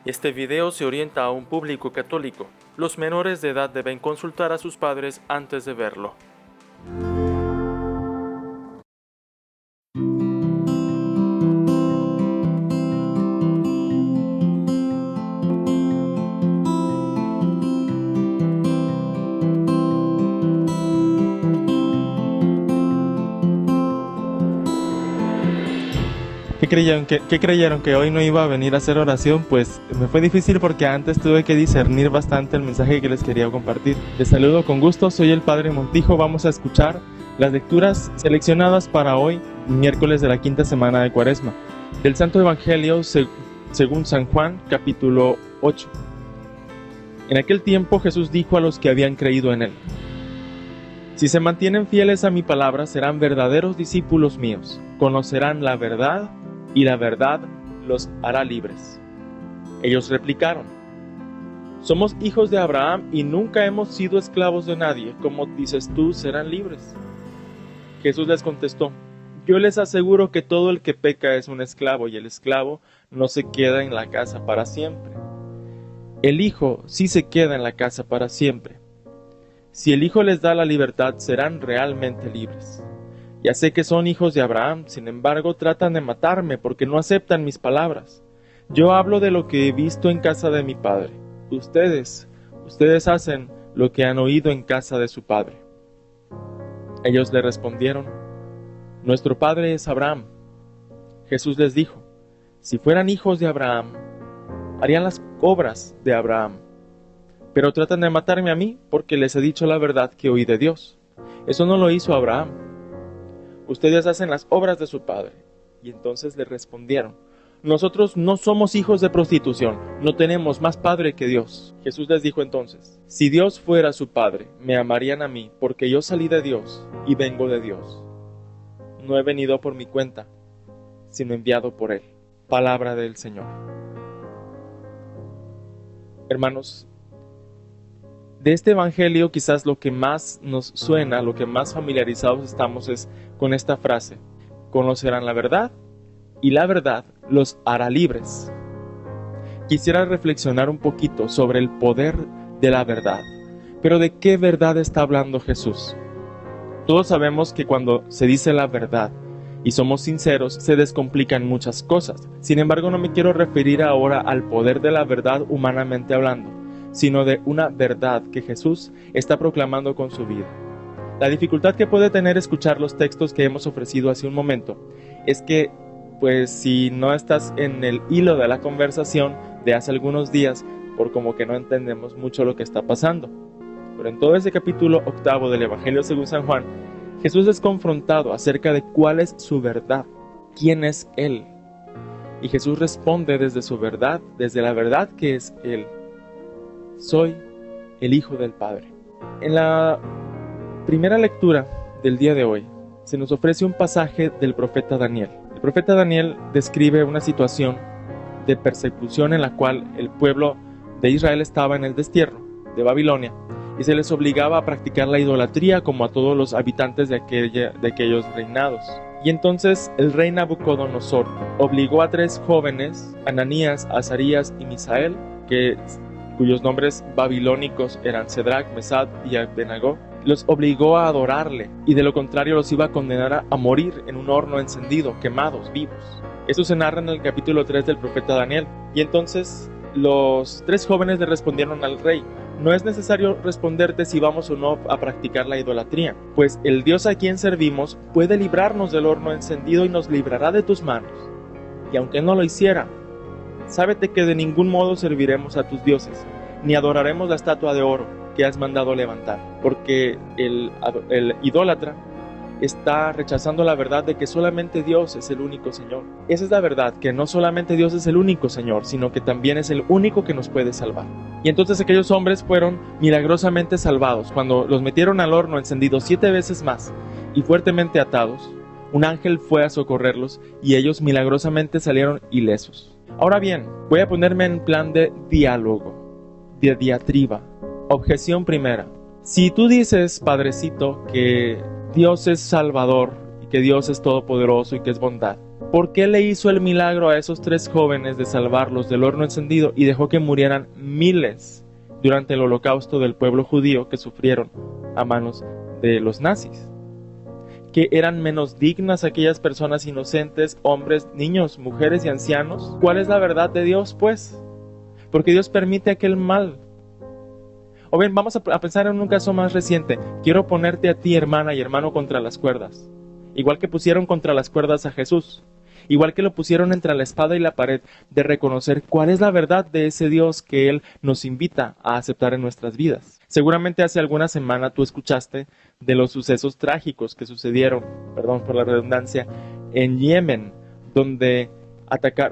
Este video se orienta a un público católico. Los menores de edad deben consultar a sus padres antes de verlo. ¿Qué creyeron? ¿Que hoy no iba a venir a hacer oración? Pues me fue difícil porque antes tuve que discernir bastante el mensaje que les quería compartir. Les saludo con gusto, soy el Padre Montijo. Vamos a escuchar las lecturas seleccionadas para hoy, miércoles de la quinta semana de Cuaresma, del Santo Evangelio según San Juan, capítulo 8. En aquel tiempo Jesús dijo a los que habían creído en él: si se mantienen fieles a mi palabra, serán verdaderos discípulos míos, conocerán la verdad y la verdad los hará libres. Ellos replicaron: somos hijos de Abraham y nunca hemos sido esclavos de nadie. ¿Cómo dices tú serán libres? Jesús les contestó: yo les aseguro que todo el que peca es un esclavo, y el esclavo no se queda en la casa para siempre. El Hijo sí se queda en la casa para siempre. Si el Hijo les da la libertad, serán realmente libres. Ya sé que son hijos de Abraham, sin embargo tratan de matarme porque no aceptan mis palabras. Yo hablo de lo que he visto en casa de mi padre. Ustedes hacen lo que han oído en casa de su padre. Ellos le respondieron: nuestro padre es Abraham. Jesús les dijo: si fueran hijos de Abraham, harían las obras de Abraham. Pero tratan de matarme a mí porque les he dicho la verdad que oí de Dios. Eso no lo hizo Abraham. Ustedes hacen las obras de su padre. Y entonces le respondieron: nosotros no somos hijos de prostitución, no tenemos más padre que Dios. Jesús les dijo entonces: si Dios fuera su padre, me amarían a mí, porque yo salí de Dios y vengo de Dios. No he venido por mi cuenta, sino enviado por Él. Palabra del Señor. Hermanos, de este evangelio quizás lo que más nos suena, lo que más familiarizados estamos es con esta frase: conocerán la verdad y la verdad los hará libres. Quisiera reflexionar un poquito sobre el poder de la verdad. Pero ¿de qué verdad está hablando Jesús? Todos sabemos que cuando se dice la verdad y somos sinceros, se descomplican muchas cosas. Sin embargo, no me quiero referir ahora al poder de la verdad humanamente hablando, sino de una verdad que Jesús está proclamando con su vida. La dificultad que puede tener escuchar los textos que hemos ofrecido hace un momento es que, pues, si no estás en el hilo de la conversación de hace algunos días, por como que no entendemos mucho lo que está pasando. Pero en todo ese capítulo 8 del Evangelio según San Juan, Jesús es confrontado acerca de cuál es su verdad, quién es Él. Y Jesús responde desde su verdad, desde la verdad que es Él: soy el Hijo del Padre. En la primera lectura del día de hoy se nos ofrece un pasaje del profeta Daniel. El profeta Daniel describe una situación de persecución en la cual el pueblo de Israel estaba en el destierro de Babilonia y se les obligaba a practicar la idolatría como a todos los habitantes de aquellos reinados. Y entonces el rey Nabucodonosor obligó a 3 jóvenes, Ananías, Azarías y Misael, cuyos nombres babilónicos eran Cedrac, Mesad y Abednego, los obligó a adorarle, y de lo contrario los iba a condenar a morir en un horno encendido, quemados, vivos. Eso se narra en el capítulo 3 del profeta Daniel. Y entonces los 3 jóvenes le respondieron al rey: no es necesario responderte si vamos o no a practicar la idolatría, pues el Dios a quien servimos puede librarnos del horno encendido y nos librará de tus manos. Y aunque no lo hiciera, sábete que de ningún modo serviremos a tus dioses, ni adoraremos la estatua de oro que has mandado levantar, porque el idólatra está rechazando la verdad de que solamente Dios es el único Señor. Esa es la verdad, que no solamente Dios es el único Señor, sino que también es el único que nos puede salvar. Y entonces aquellos hombres fueron milagrosamente salvados. Cuando los metieron al horno encendido 7 veces más y fuertemente atados, un ángel fue a socorrerlos y ellos milagrosamente salieron ilesos. Ahora bien, voy a ponerme en plan de diálogo, de diatriba. Objeción primera: si tú dices, Padrecito, que Dios es Salvador y que Dios es todopoderoso y que es bondad, ¿Por qué le hizo el milagro a esos 3 jóvenes de salvarlos del horno encendido y dejó que murieran miles durante el holocausto del pueblo judío que sufrieron a manos de los nazis? ¿Que eran menos dignas aquellas personas inocentes, hombres, niños, mujeres y ancianos? ¿Cuál es la verdad de Dios, pues? Porque Dios permite aquel mal. O bien, vamos a pensar en un caso más reciente. Quiero ponerte a ti, hermana y hermano, contra las cuerdas. Igual que pusieron contra las cuerdas a Jesús. Igual que lo pusieron entre la espada y la pared, de reconocer cuál es la verdad de ese Dios que Él nos invita a aceptar en nuestras vidas. Seguramente hace alguna semana tú escuchaste de los sucesos trágicos que sucedieron, perdón por la redundancia, en Yemen, donde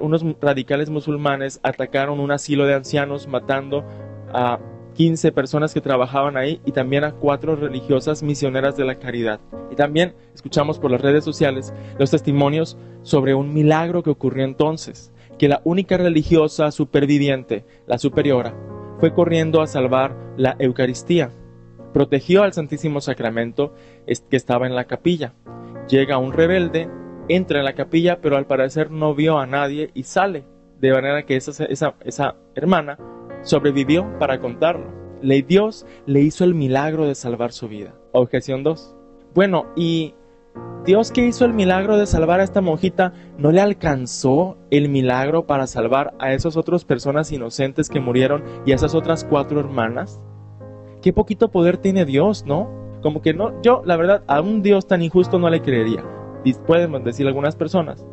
unos radicales musulmanes atacaron un asilo de ancianos, matando a 15 personas que trabajaban ahí y también a 4 religiosas misioneras de la caridad. Y también escuchamos por las redes sociales los testimonios sobre un milagro que ocurrió entonces, que la única religiosa superviviente, la superiora, fue corriendo a salvar la Eucaristía. Protegió al Santísimo Sacramento que estaba en la capilla. Llega un rebelde, entra en la capilla, pero al parecer no vio a nadie y sale, de manera que esa hermana sobrevivió para contarlo. Dios le hizo el milagro de salvar su vida. Objeción 2. Bueno, ¿y Dios que hizo el milagro de salvar a esta monjita no le alcanzó el milagro para salvar a esas otras personas inocentes que murieron y a esas otras 4 hermanas? Qué poquito poder tiene Dios, ¿no? Como que no, yo la verdad a un Dios tan injusto no le creería. Y pueden decir algunas personas.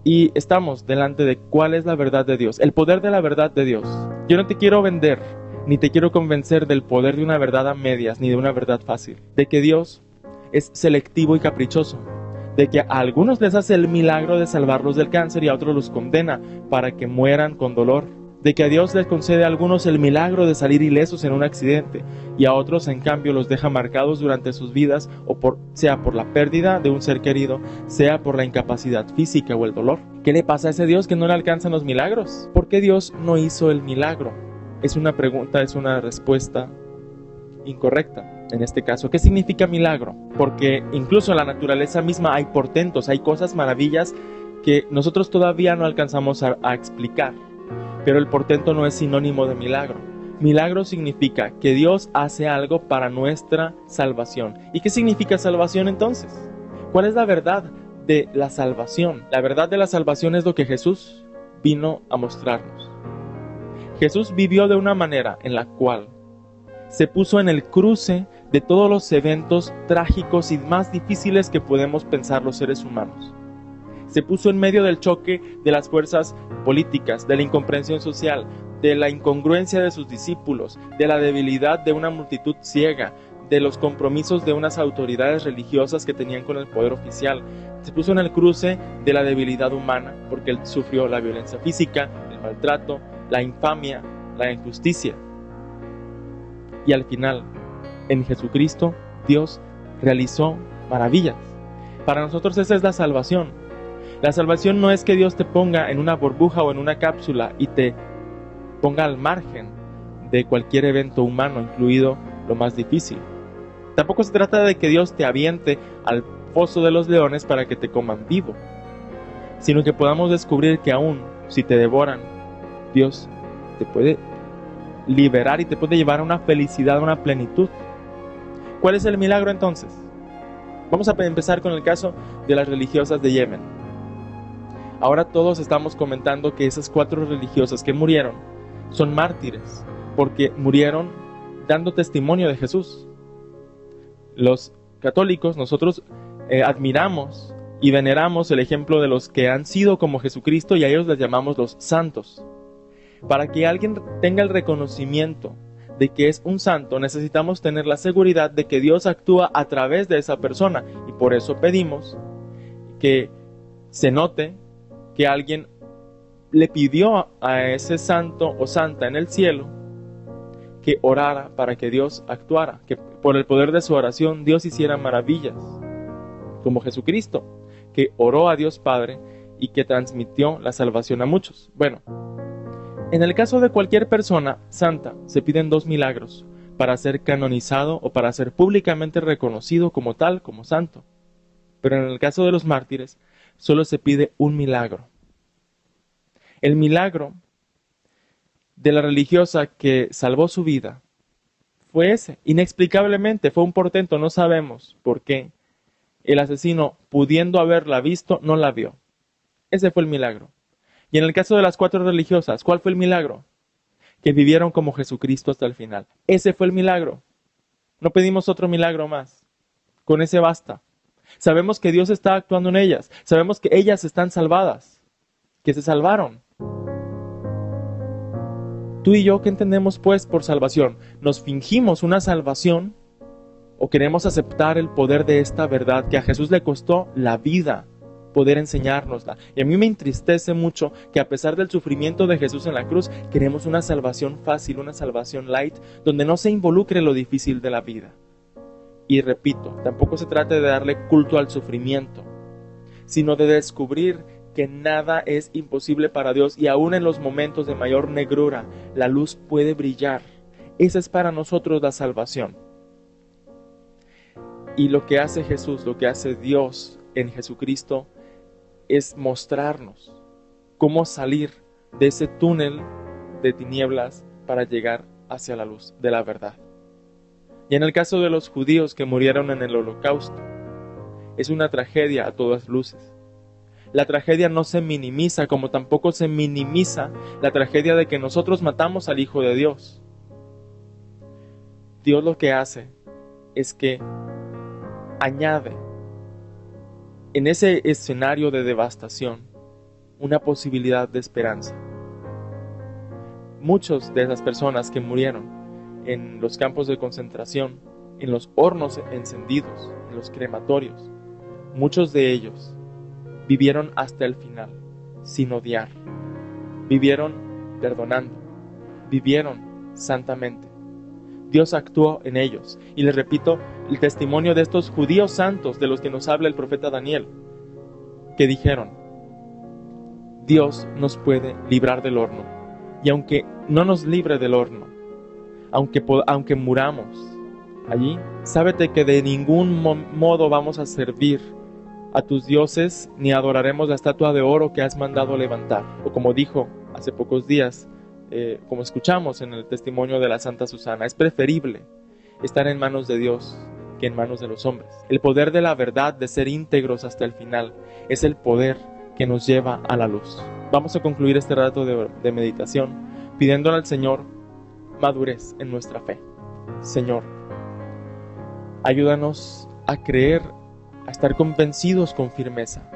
Y estamos delante de cuál es la verdad de Dios, el poder de la verdad de Dios. Yo no te quiero vender, ni te quiero convencer del poder de una verdad a medias, ni de una verdad fácil. De que Dios es selectivo y caprichoso. De que a algunos les hace el milagro de salvarlos del cáncer y a otros los condena para que mueran con dolor. De que a Dios les concede a algunos el milagro de salir ilesos en un accidente y a otros en cambio los deja marcados durante sus vidas, sea por la pérdida de un ser querido, sea por la incapacidad física o el dolor. ¿Qué le pasa a ese Dios que no le alcanzan los milagros? ¿Por qué Dios no hizo el milagro? Es una pregunta, es una respuesta incorrecta. En este caso, ¿qué significa milagro? Porque incluso en la naturaleza misma hay portentos, hay cosas, maravillas que nosotros todavía no alcanzamos a explicar. Pero el portento no es sinónimo de milagro. Milagro significa que Dios hace algo para nuestra salvación. ¿Y qué significa salvación entonces? ¿Cuál es la verdad de la salvación? La verdad de la salvación es lo que Jesús vino a mostrarnos. Jesús vivió de una manera en la cual se puso en el cruce de todos los eventos trágicos y más difíciles que podemos pensar los seres humanos. Se puso en medio del choque de las fuerzas políticas, de la incomprensión social, de la incongruencia de sus discípulos, de la debilidad de una multitud ciega, de los compromisos de unas autoridades religiosas que tenían con el poder oficial. Se puso en el cruce de la debilidad humana, porque él sufrió la violencia física, el maltrato, la infamia, la injusticia. Y al final, en Jesucristo, Dios realizó maravillas. Para nosotros esa es la salvación. La salvación no es que Dios te ponga en una burbuja o en una cápsula y te ponga al margen de cualquier evento humano, incluido lo más difícil. Tampoco se trata de que Dios te aviente al foso de los leones para que te coman vivo, sino que podamos descubrir que aún si te devoran, Dios te puede liberar y te puede llevar a una felicidad, a una plenitud. ¿Cuál es el milagro entonces? Vamos a empezar con el caso de las religiosas de Yemen. Ahora todos estamos comentando que esas 4 religiosas que murieron son mártires, porque murieron dando testimonio de Jesús. Los católicos, nosotros admiramos y veneramos el ejemplo de los que han sido como Jesucristo y a ellos les llamamos los santos. Para que alguien tenga el reconocimiento de que es un santo, necesitamos tener la seguridad de que Dios actúa a través de esa persona, y por eso pedimos que se note que alguien le pidió a ese santo o santa en el cielo que orara para que Dios actuara, que por el poder de su oración Dios hiciera maravillas, como Jesucristo, que oró a Dios Padre y que transmitió la salvación a muchos. Bueno, en el caso de cualquier persona santa, se piden 2 milagros para ser canonizado o para ser públicamente reconocido como tal, como santo. Pero en el caso de los mártires, solo se pide un milagro. El milagro de la religiosa que salvó su vida fue ese. Inexplicablemente fue un portento, no sabemos por qué. El asesino, pudiendo haberla visto, no la vio. Ese fue el milagro. Y en el caso de las 4 religiosas, ¿cuál fue el milagro? Que vivieron como Jesucristo hasta el final. Ese fue el milagro. No pedimos otro milagro más. Con ese basta. Sabemos que Dios está actuando en ellas. Sabemos que ellas están salvadas. Que se salvaron. Tú y yo, ¿qué entendemos pues por salvación? ¿Nos fingimos una salvación o queremos aceptar el poder de esta verdad que a Jesús le costó la vida poder enseñárnosla? Y a mí me entristece mucho que a pesar del sufrimiento de Jesús en la cruz, queremos una salvación fácil, una salvación light, donde no se involucre lo difícil de la vida. Y repito, tampoco se trata de darle culto al sufrimiento, sino de descubrir que nada es imposible para Dios y aún en los momentos de mayor negrura, la luz puede brillar. Esa es para nosotros la salvación. Y lo que hace Jesús, lo que hace Dios en Jesucristo, es mostrarnos cómo salir de ese túnel de tinieblas para llegar hacia la luz de la verdad. Y en el caso de los judíos que murieron en el Holocausto, es una tragedia a todas luces. La tragedia no se minimiza, como tampoco se minimiza la tragedia de que nosotros matamos al Hijo de Dios. Dios lo que hace es que añade en ese escenario de devastación una posibilidad de esperanza. Muchas de esas personas que murieron en los campos de concentración, en los hornos encendidos, en los crematorios, muchos de ellos vivieron hasta el final, sin odiar. Vivieron perdonando. Vivieron santamente. Dios actuó en ellos. Y les repito, el testimonio de estos judíos santos de los que nos habla el profeta Daniel, que dijeron, Dios nos puede librar del horno. Y aunque no nos libre del horno, aunque muramos allí, sábete que de ningún modo vamos a servir a tus dioses, ni adoraremos la estatua de oro que has mandado levantar. O como dijo hace pocos días, como escuchamos en el testimonio de la Santa Susana, es preferible estar en manos de Dios que en manos de los hombres. El poder de la verdad, de ser íntegros hasta el final, es el poder que nos lleva a la luz. Vamos a concluir este rato de meditación pidiéndole al Señor madurez en nuestra fe. Señor, ayúdanos a creer, a estar convencidos con firmeza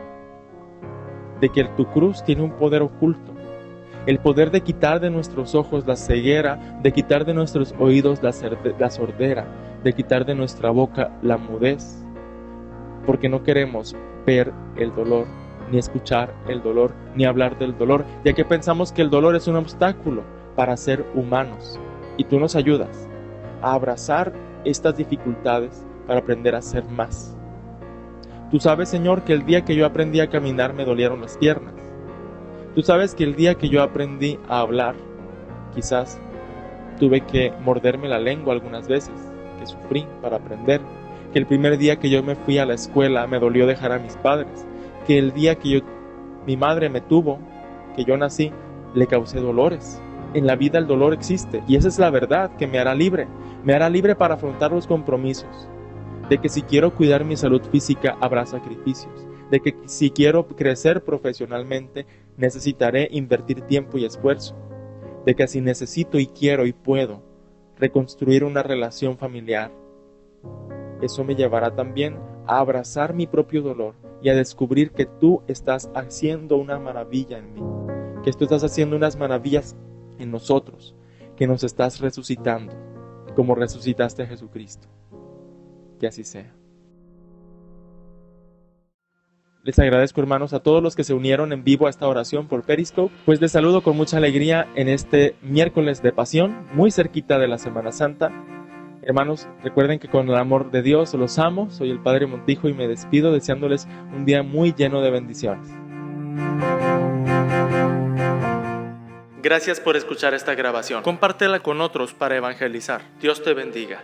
de que tu cruz tiene un poder oculto, el poder de quitar de nuestros ojos la ceguera, de quitar de nuestros oídos la sordera, de quitar de nuestra boca la mudez, porque no queremos ver el dolor, ni escuchar el dolor, ni hablar del dolor, ya que pensamos que el dolor es un obstáculo para ser humanos, y tú nos ayudas a abrazar estas dificultades para aprender a ser más. Tú sabes, Señor, que el día que yo aprendí a caminar me dolieron las piernas. Tú sabes que el día que yo aprendí a hablar, quizás tuve que morderme la lengua algunas veces, que sufrí para aprender. Que el primer día que yo me fui a la escuela me dolió dejar a mis padres. Que el día que mi madre me tuvo, que yo nací, le causé dolores. En la vida el dolor existe y esa es la verdad que me hará libre. Me hará libre para afrontar los compromisos. De que si quiero cuidar mi salud física, habrá sacrificios. De que si quiero crecer profesionalmente, necesitaré invertir tiempo y esfuerzo. De que si necesito y quiero y puedo reconstruir una relación familiar, eso me llevará también a abrazar mi propio dolor y a descubrir que tú estás haciendo una maravilla en mí. Que tú estás haciendo unas maravillas en nosotros. Que nos estás resucitando, como resucitaste a Jesucristo. Que así sea. Les agradezco, hermanos, a todos los que se unieron en vivo a esta oración por Periscope. Pues les saludo con mucha alegría en este miércoles de Pasión, muy cerquita de la Semana Santa. Hermanos, recuerden que con el amor de Dios los amo. Soy el Padre Montijo y me despido deseándoles un día muy lleno de bendiciones. Gracias por escuchar esta grabación. Compártela con otros para evangelizar. Dios te bendiga.